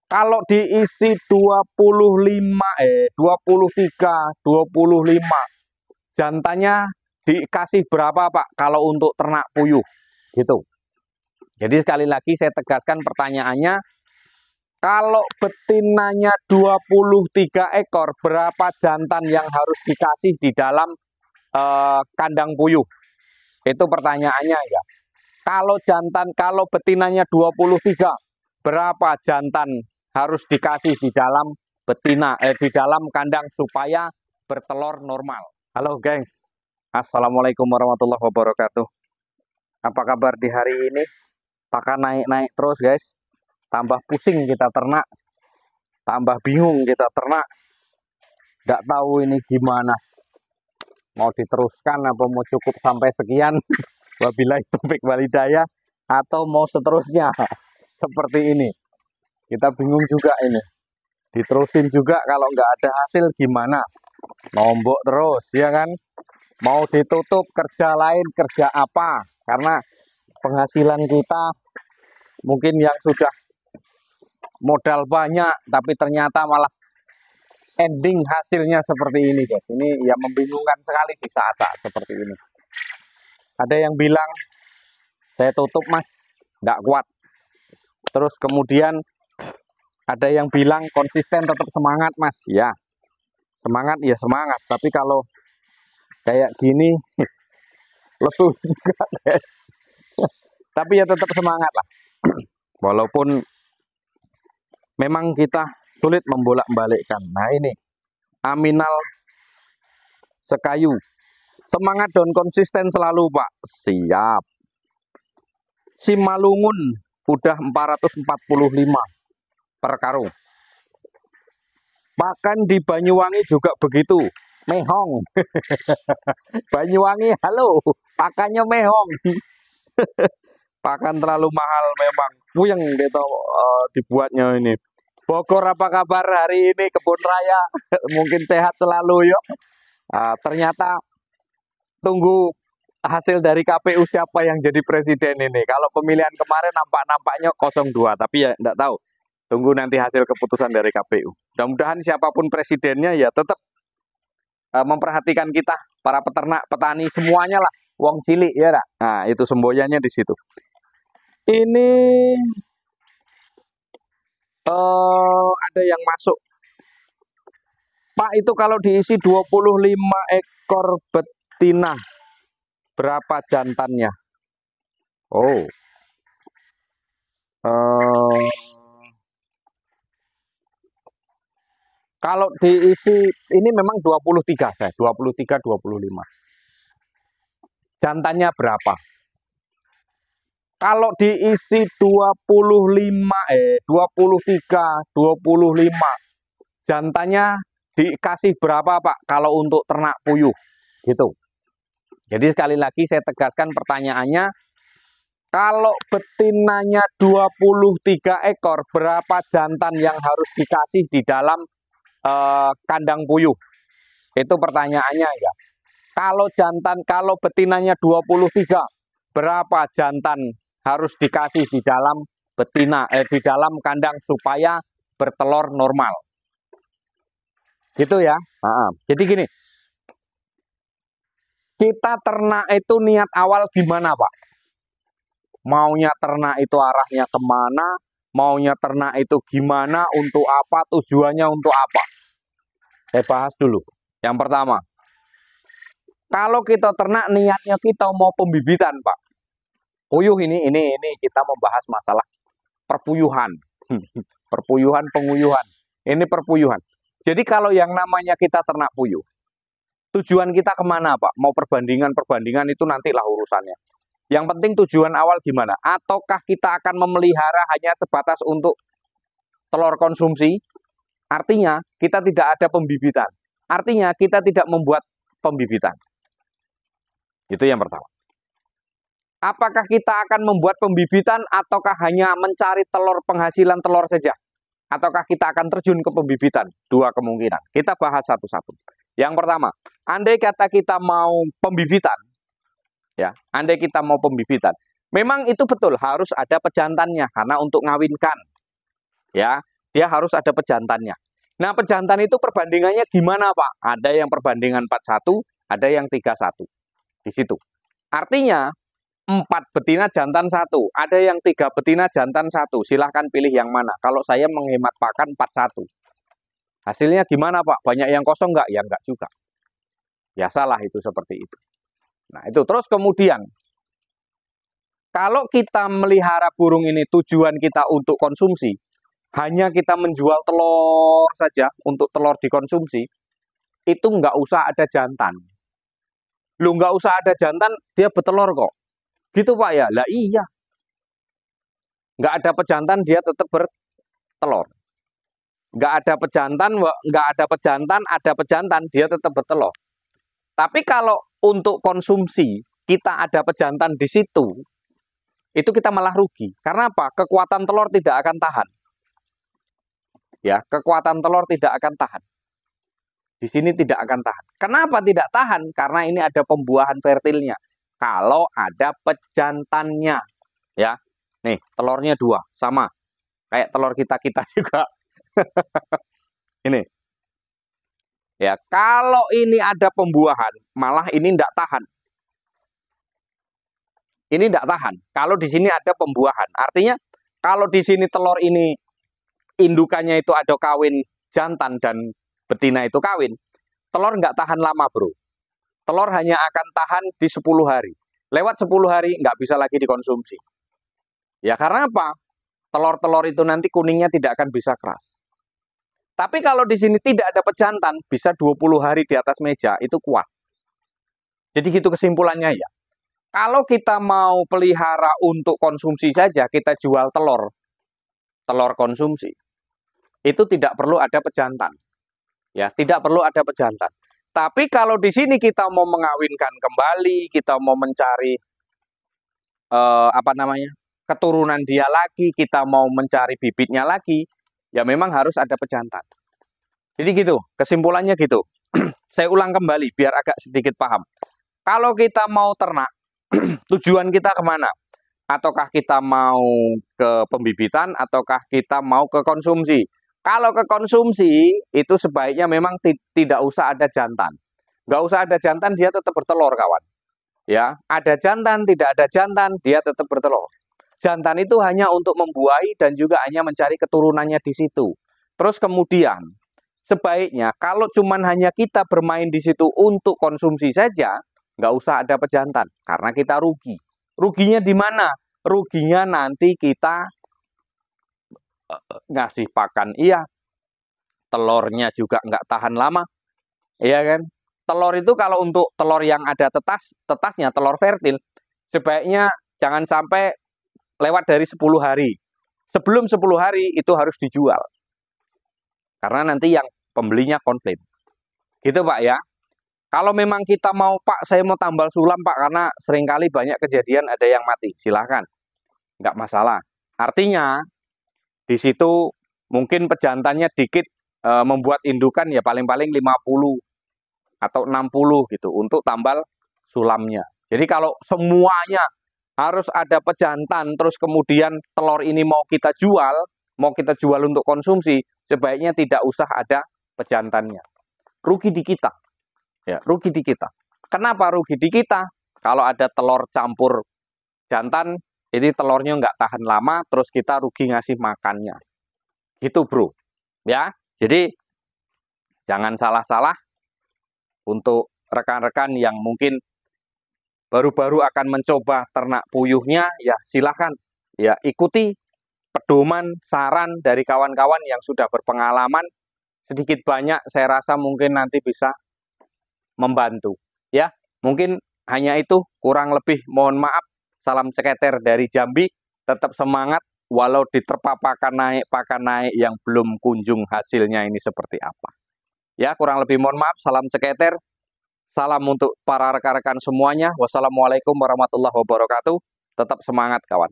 Kalau diisi 23, 25, jantannya dikasih berapa Pak kalau untuk ternak puyuh? Gitu. Jadi sekali lagi saya tegaskan pertanyaannya, kalau betinanya 23 ekor, berapa jantan yang harus dikasih di dalam kandang puyuh? Itu pertanyaannya ya. Kalau betinanya 23, berapa jantan harus dikasih di dalam di dalam kandang supaya bertelur normal? Halo gengs, assalamualaikum warahmatullahi wabarakatuh. Apa kabar di hari ini? Pakan naik-naik terus guys. Tambah pusing kita ternak, tambah bingung kita ternak. Nggak tahu ini gimana. Mau diteruskan apa mau cukup sampai sekian? Wabillahi taufik wal hidayah, atau mau seterusnya seperti ini. Kita bingung juga ini. Diterusin juga kalau nggak ada hasil gimana? Nombok terus, ya kan? Mau ditutup kerja lain, kerja apa? Karena penghasilan kita mungkin yang sudah modal banyak, tapi ternyata malah ending hasilnya seperti ini, guys. Ini ya membingungkan sekali sih saat-saat seperti ini. Ada yang bilang, saya tutup mas, nggak kuat. Terus kemudian ada yang bilang konsisten tetap semangat mas. Ya, semangat ya semangat. Tapi kalau kayak gini, lesu juga guys. Tapi ya tetap semangat lah. Walaupun memang kita sulit membolak-balikkan. Nah ini, Aminal Sekayu. Semangat dan konsisten selalu Pak. Siap. Simalungun udah 445 per karung. Bahkan di Banyuwangi juga begitu. Mehong. Banyuwangi, halo. Pakannya mehong. Pakan terlalu mahal memang. Puyeng gitu dibuatnya ini. Bogor apa kabar hari ini? Kebun Raya mungkin sehat selalu yuk. Ternyata tunggu hasil dari KPU siapa yang jadi presiden ini. Kalau pemilihan kemarin nampaknya 02, tapi ya enggak tahu. Tunggu nanti hasil keputusan dari KPU. Mudah-mudahan siapapun presidennya ya tetap memperhatikan kita, para peternak, petani, semuanya lah. Wong cilik ya rak. Nah, itu semboyannya di situ. Ini ada yang masuk. Pak, itu kalau diisi 25 ekor betina, berapa jantannya? Oh. Kalau diisi ini memang 23 saya, 23 25. Jantannya berapa? Kalau diisi 23 25, jantannya dikasih berapa Pak kalau untuk ternak puyuh? Gitu. Jadi sekali lagi saya tegaskan pertanyaannya, kalau betinanya 23 ekor, berapa jantan yang harus dikasih di dalam kandang puyuh? Itu pertanyaannya ya. Kalau betinanya 23, berapa jantan harus dikasih di dalam di dalam kandang supaya bertelur normal? Gitu ya. Jadi gini, kita ternak itu niat awal gimana Pak? Maunya ternak itu arahnya kemana? Maunya ternak itu gimana? Untuk apa? Tujuannya untuk apa? Saya bahas dulu. Yang pertama, kalau kita ternak niatnya kita mau pembibitan Pak. Puyuh ini kita membahas masalah perpuyuhan. Perpuyuhan, penguyuhan. Ini perpuyuhan. Jadi kalau yang namanya kita ternak puyuh, tujuan kita kemana Pak? Mau perbandingan itu nantilah urusannya. Yang penting tujuan awal gimana? Ataukah kita akan memelihara hanya sebatas untuk telur konsumsi? Artinya kita tidak ada pembibitan. Artinya kita tidak membuat pembibitan. Itu yang pertama. Apakah kita akan membuat pembibitan ataukah hanya mencari telur, penghasilan telur saja? Ataukah kita akan terjun ke pembibitan? Dua kemungkinan. Kita bahas satu-satu. Yang pertama, andai kata kita mau pembibitan, ya, andai kita mau pembibitan, memang itu betul harus ada pejantannya karena untuk ngawinkan, ya. dia harus ada pejantannya. Nah, pejantan itu perbandingannya gimana, Pak? Ada yang perbandingan 41, ada yang 31. Di situ. Artinya, 4 betina jantan 1, ada yang 3 betina jantan 1. Silahkan pilih yang mana. Kalau saya menghemat pakan 41. Hasilnya gimana, Pak? Banyak yang kosong nggak? Ya nggak juga. Ya salah itu seperti itu. Nah, itu. Terus kemudian, kalau kita melihara burung ini tujuan kita untuk konsumsi, hanya kita menjual telur saja untuk telur dikonsumsi, itu nggak usah ada jantan. Lu nggak usah ada jantan, dia bertelur kok. Gitu Pak ya? Lah iya. Nggak ada pejantan, dia tetap bertelur. Nggak ada pejantan, ada pejantan, dia tetap bertelur. Tapi kalau untuk konsumsi, kita ada pejantan di situ, itu kita malah rugi. Karena apa? Kekuatan telur tidak akan tahan. Ya, kekuatan telur tidak akan tahan. Di sini tidak akan tahan. Kenapa tidak tahan? Karena ini ada pembuahan fertilnya. Kalau ada pejantannya, ya. Nih, telurnya 2, sama. Kayak telur kita juga. Ini. Ya, kalau ini ada pembuahan, malah ini tidak tahan. Ini tidak tahan. Kalau di sini ada pembuahan, artinya kalau di sini telur ini indukannya itu ada kawin jantan dan betina itu kawin, telur nggak tahan lama, bro. Telur hanya akan tahan di 10 hari. Lewat 10 hari nggak bisa lagi dikonsumsi. Ya karena apa? Telur-telur itu nanti kuningnya tidak akan bisa keras. Tapi kalau di sini tidak ada pejantan, bisa 20 hari di atas meja, itu kuat. Jadi gitu kesimpulannya ya. Kalau kita mau pelihara untuk konsumsi saja, kita jual telur konsumsi. Itu tidak perlu ada pejantan. Ya, tidak perlu ada pejantan. Tapi kalau di sini kita mau mengawinkan kembali, kita mau mencari keturunan dia lagi, kita mau mencari bibitnya lagi, ya memang harus ada pejantan. Jadi gitu, kesimpulannya gitu. Saya ulang kembali biar agak sedikit paham. Kalau kita mau ternak, tujuan kita kemana? Ataukah kita mau ke pembibitan, ataukah kita mau ke konsumsi? Kalau ke konsumsi, itu sebaiknya memang tidak usah ada jantan. Nggak usah ada jantan, dia tetap bertelur, kawan. Ya, ada jantan, tidak ada jantan, dia tetap bertelur. Jantan itu hanya untuk membuahi dan juga hanya mencari keturunannya di situ. Terus kemudian, sebaiknya kalau cuman hanya kita bermain di situ untuk konsumsi saja, nggak usah ada pejantan, karena kita rugi. Ruginya di mana? Ruginya nanti kita ngasih pakan, iya. Telurnya juga nggak tahan lama, iya kan? Telur itu kalau untuk telur yang ada tetasnya, telur fertil, sebaiknya jangan sampai lewat dari 10 hari. Sebelum 10 hari itu harus dijual. Karena nanti yang pembelinya konflik. Gitu Pak ya. Kalau memang kita mau, Pak, saya mau tambal sulam Pak, karena seringkali banyak kejadian ada yang mati. Silahkan. Nggak masalah. Artinya, di situ mungkin pejantannya dikit, membuat indukan ya paling-paling 50 atau 60 gitu untuk tambal sulamnya. Jadi kalau semuanya harus ada pejantan, terus kemudian telur ini mau kita jual untuk konsumsi, sebaiknya tidak usah ada pejantannya. Rugi di kita. Ya, rugi di kita. Kenapa rugi di kita? Kalau ada telur campur jantan, jadi telurnya nggak tahan lama, terus kita rugi ngasih makannya. Gitu bro. Ya, jadi jangan salah-salah untuk rekan-rekan yang mungkin baru-baru akan mencoba ternak puyuhnya, ya silahkan. Ya, ikuti pedoman, saran dari kawan-kawan yang sudah berpengalaman. Sedikit banyak saya rasa mungkin nanti bisa membantu. Ya, mungkin hanya itu, kurang lebih mohon maaf. Salam ceketer dari Jambi, tetap semangat walau diterpa pakan naik yang belum kunjung hasilnya ini seperti apa. Ya, kurang lebih mohon maaf, salam ceketer. Salam untuk para rekan-rekan semuanya. Wassalamualaikum warahmatullahi wabarakatuh. Tetap semangat kawan.